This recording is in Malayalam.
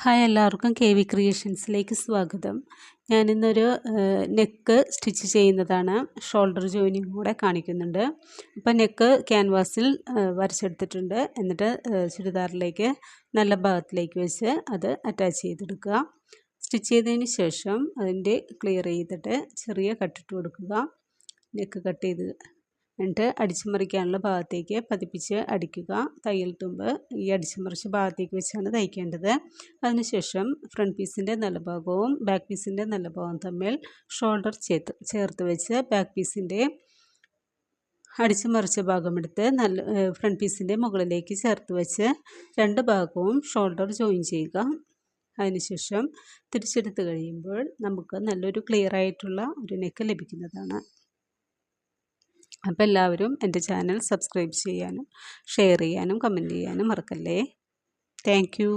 ഹായ് എല്ലാവർക്കും കെ വി ക്രിയേഷൻസിലേക്ക് സ്വാഗതം. ഞാനിന്നൊരു നെക്ക് സ്റ്റിച്ച് ചെയ്യുന്നതാണ്. ഷോൾഡർ ജോയിനിങ് കൂടെ കാണിക്കുന്നുണ്ട്. അപ്പം നെക്ക് ക്യാൻവാസിൽ വരച്ചെടുത്തിട്ടുണ്ട്. എന്നിട്ട് ചുരിദാറിലേക്ക് നല്ല ഭാഗത്തിലേക്ക് വെച്ച് അത് അറ്റാച്ച് ചെയ്തെടുക്കുക. സ്റ്റിച്ച് ചെയ്തതിന് ശേഷം അതിൻ്റെ ക്ലിയർ ചെയ്തിട്ട് ചെറിയ കട്ടിട്ട് കൊടുക്കുക. നെക്ക് കട്ട് ചെയ്ത് എന്നിട്ട് അടിച്ചുമറിക്കാനുള്ള ഭാഗത്തേക്ക് പതിപ്പിച്ച് അടിക്കുക. തയ്യൽ തുമ്പ് ഈ അടിച്ചുമറിച്ച ഭാഗത്തേക്ക് വെച്ചാണ് തയ്ക്കേണ്ടത്. അതിനുശേഷം ഫ്രണ്ട് പീസിൻ്റെ നല്ല ഭാഗവും ബാക്ക് പീസിൻ്റെ നല്ല ഭാഗവും തമ്മിൽ ഷോൾഡർ ചേർത്ത് വെച്ച് ബാക്ക് പീസിൻ്റെ അടിച്ചുമറിച്ച ഭാഗമെടുത്ത് ഫ്രണ്ട് പീസിൻ്റെ മുകളിലേക്ക് ചേർത്ത് വെച്ച് രണ്ട് ഭാഗവും ഷോൾഡർ ജോയിൻ ചെയ്യുക. അതിനുശേഷം തിരിച്ചെടുത്ത് കഴിയുമ്പോൾ നമുക്ക് നല്ലൊരു ക്ലിയർ ആയിട്ടുള്ള ഒരു നെക്ക് ലഭിക്കുന്നതാണ്. അപ്പോൾ എല്ലാവരും എൻ്റെ ചാനൽ സബ്സ്ക്രൈബ് ചെയ്യാനും ഷെയർ ചെയ്യാനും കമൻറ്റ് ചെയ്യാനും മറക്കല്ലേ. Thank you.